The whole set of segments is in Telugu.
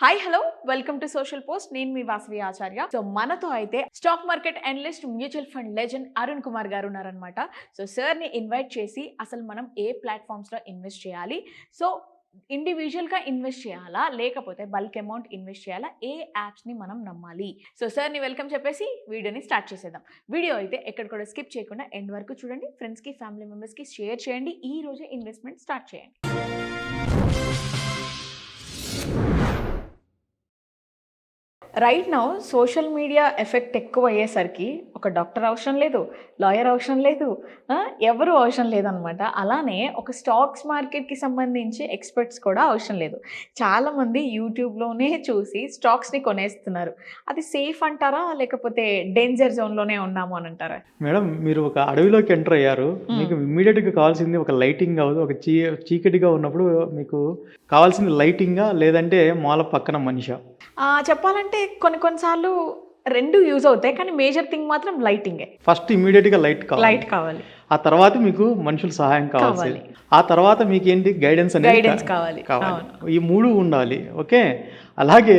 Hi hello welcome to social post. నేను మీ వాసవి ఆచార్య. సో మనతో అయితే stock market analyst, mutual fund legend Arun Kumar గారు ఉన్నారనమాట. సో సార్ని ఇన్వైట్ చేసి అసలు మనం ఏ ప్లాట్ఫామ్స్లో ఇన్వెస్ట్ చేయాలి, సో ఇండివిజువల్గా ఇన్వెస్ట్ చేయాలా లేకపోతే బల్క్ అమౌంట్ ఇన్వెస్ట్ చేయాలా, ఏ యాప్స్ని మనం నమ్మాలి. సో సార్ని వెల్కమ్ చెప్పేసి వీడియోని స్టార్ట్ చేసేద్దాం. వీడియో అయితే ఎక్కడ కూడా స్కిప్ చేయకుండా ఎండ్ వరకు చూడండి. ఫ్రెండ్స్కి, ఫ్యామిలీ మెంబర్స్కి షేర్ చేయండి. ఈ రోజే ఇన్వెస్ట్మెంట్ స్టార్ట్ చేయండి. Right now social media effect ఎక్కువ అయ్యేసరికి ఒక డాక్టర్ అవసరం లేదు, లాయర్ అవసరం లేదు, ఎవరు అవసరం లేదనమాట. అలానే ఒక స్టాక్స్ మార్కెట్కి సంబంధించి ఎక్స్పర్ట్స్ కూడా అవసరం లేదు. చాలామంది యూట్యూబ్లోనే చూసి స్టాక్స్ని కొనేస్తున్నారు. అది సేఫ్ అంటారా లేకపోతే డేంజర్ జోన్లోనే ఉన్నాము అని అంటారా? మేడం, మీరు ఒక అడవిలోకి ఎంటర్ అయ్యారు. మీకు ఇమ్మీడియట్గా కావాల్సింది ఒక లైటింగ్ కావాలి. ఒక చీకటిగా ఉన్నప్పుడు మీకు కావాల్సింది లైటింగా లేదంటే మాల పక్కన మనిషా? చెప్పాలంటే కొన్నిసార్లు రెండు యూజ్ అవుతాయి, కానీ మేజర్ థింగ్ మాత్రం లైటింగే. ఫస్ట్ ఇమ్మీడియట్గా లైట్ కావాలి. ఆ తర్వాత మీకు మనుషుల సహాయం కావాలి. ఆ తర్వాత మీకు ఏంటి గైడెన్స్ కావాలి. ఈ మూడు ఉండాలి. ఓకే. అలాగే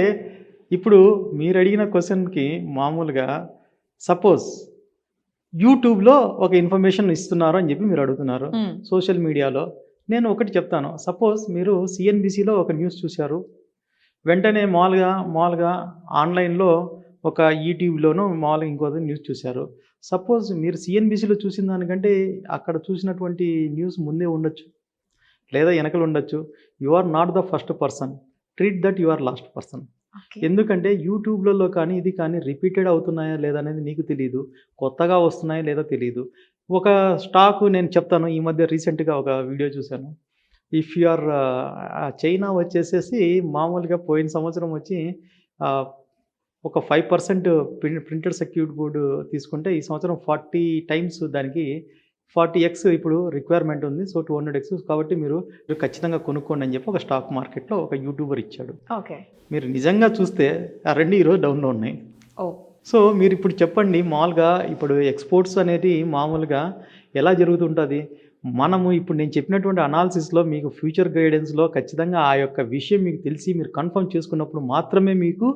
ఇప్పుడు మీరు అడిగిన క్వశ్చన్కి మామూలుగా సపోజ్ యూట్యూబ్లో ఒక ఇన్ఫర్మేషన్ ఇస్తున్నారు అని చెప్పి మీరు అడుగుతున్నారు. సోషల్ మీడియాలో నేను ఒకటి చెప్తాను. సపోజ్ మీరు సిఎన్బిసిలో ఒక న్యూస్ చూశారు, వెంటనే మామూలుగా ఆన్లైన్లో ఒక యూట్యూబ్లోనూ మామూలుగా ఇంకోది న్యూస్ చూశారు. సపోజ్ మీరు సిఎన్బిసిలో చూసిన దానికంటే అక్కడ చూసినటువంటి న్యూస్ ముందే ఉండొచ్చు, లేదా వెనకలు ఉండొచ్చు. You are not the first person, treat that you are last person. ఎందుకంటే యూట్యూబ్లలో కానీ ఇది కానీ రిపీటెడ్ అవుతున్నాయా లేదా అనేది నీకు తెలియదు, కొత్తగా వస్తున్నాయా లేదా తెలియదు. ఒక స్టాక్ నేను చెప్తాను. ఈ మధ్య రీసెంట్గా ఒక వీడియో చూశాను. ఇఫ్ యు ఆర్ చైనా వచ్చేసేసి మామూలుగా పోయిన సంవత్సరం వచ్చి ఒక 5% ప్రింటెడ్ సర్క్యూట్ బోర్డు తీసుకుంటే ఈ సంవత్సరం 40 టైమ్స్ దానికి 40x ఇప్పుడు రిక్వైర్మెంట్ ఉంది. So 200x. కాబట్టి మీరు ఖచ్చితంగా కొనుక్కోండి అని చెప్పి ఒక స్టాక్ మార్కెట్లో ఒక యూట్యూబర్ ఇచ్చాడు. ఓకే. మీరు నిజంగా చూస్తే ఆ రెండు ఈరోజు డౌన్లో ఉన్నాయి. సో మీరు ఇప్పుడు చెప్పండి, మామూలుగా ఇప్పుడు ఎక్స్పోర్ట్స్ అనేది మామూలుగా ఎలా జరుగుతుంటుంది? మనము ఇప్పుడు నేను చెప్పినటువంటి అనాలిసిస్లో మీకు ఫ్యూచర్ గైడెన్స్లో ఖచ్చితంగా ఆ యొక్క విషయం మీకు తెలిసి మీరు కన్ఫర్మ్ చేసుకున్నప్పుడు మాత్రమే మీకు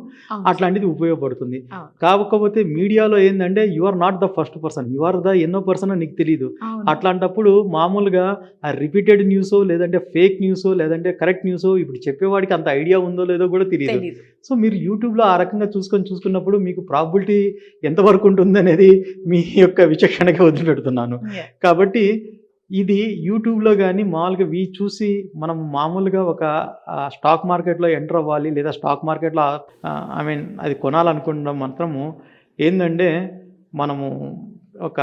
అట్లాంటిది ఉపయోగపడుతుంది. కాకపోతే మీడియాలో ఏంటంటే you are not the first person, you are the ఎన్నో పర్సన్ అని నీకు తెలియదు. అట్లాంటప్పుడు మామూలుగా ఆ రిపీటెడ్ న్యూసో లేదంటే ఫేక్ న్యూసో లేదంటే కరెక్ట్ న్యూసో ఇప్పుడు చెప్పేవాడికి అంత ఐడియా ఉందో లేదో కూడా తెలియదు. సో మీరు యూట్యూబ్లో ఆ రకంగా చూసుకున్నప్పుడు మీకు ప్రాబిలిటీ ఎంతవరకు ఉంటుంది అనేది మీ యొక్క విచక్షణగా వదిలిపెడుతున్నాను. కాబట్టి ఇది యూట్యూబ్లో కానీ మామూలుగా చూసి మనం మామూలుగా ఒక స్టాక్ మార్కెట్లో ఎంటర్ అవ్వాలి లేదా స్టాక్ మార్కెట్లో అది కొనాలనుకున్న మాత్రము ఏంటంటే మనము ఒక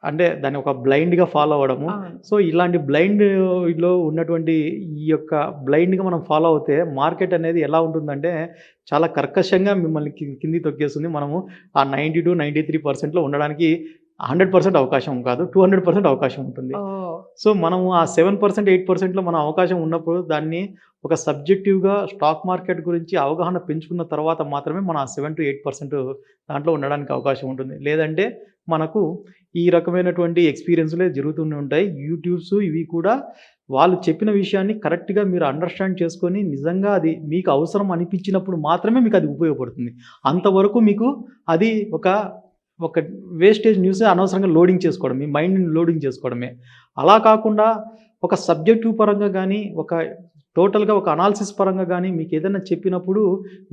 అంటే దాన్ని ఒక బ్లైండ్గా ఫాలో అవ్వడము. సో ఇలాంటి బ్లైండ్లో ఉన్నటువంటి ఈ యొక్క బ్లైండ్గా మనం ఫాలో అవుతే మార్కెట్ అనేది ఎలా ఉంటుందంటే చాలా కర్కశంగా మిమ్మల్ని కింది తొక్కేస్తుంది. మనము ఆ 90 to 93% ఉండడానికి 100% అవకాశం కాదు, 200% అవకాశం ఉంటుంది. సో మనము ఆ 7%, 8%లో మన అవకాశం ఉన్నప్పుడు దాన్ని ఒక సబ్జెక్టివ్గా స్టాక్ మార్కెట్ గురించి అవగాహన పెంచుకున్న తర్వాత మాత్రమే మనం ఆ 7 to 8% దాంట్లో ఉండడానికి అవకాశం ఉంటుంది. లేదంటే మనకు ఈ రకమైనటువంటి ఎక్స్పీరియన్స్లే జరుగుతూనే ఉంటాయి. యూట్యూబ్స్ ఇవి కూడా వాళ్ళు చెప్పిన విషయాన్ని కరెక్ట్గా మీరు అండర్స్టాండ్ చేసుకొని నిజంగా అది మీకు అవసరం అనిపించినప్పుడు మాత్రమే మీకు అది ఉపయోగపడుతుంది. అంతవరకు మీకు అది ఒక వేస్టేజ్ న్యూస్, అనవసరంగా లోడింగ్ చేసుకోవడం, మీ మైండ్ని లోడింగ్ చేసుకోవడమే. అలా కాకుండా ఒక సబ్జెక్టివ్ పరంగా కానీ ఒక టోటల్గా ఒక అనాలిసిస్ పరంగా కానీ మీకు ఏదైనా చెప్పినప్పుడు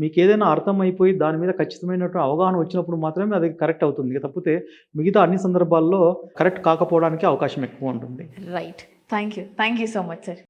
మీకు ఏదైనా అర్థమైపోయి దాని మీద ఖచ్చితమైనటువంటి అవగాహన వచ్చినప్పుడు మాత్రమే అది కరెక్ట్ అవుతుంది. తప్పితే మిగతా అన్ని సందర్భాల్లో కరెక్ట్ కాకపోవడానికి అవకాశం ఎక్కువ ఉంటుంది. Right. Thank you so much sir.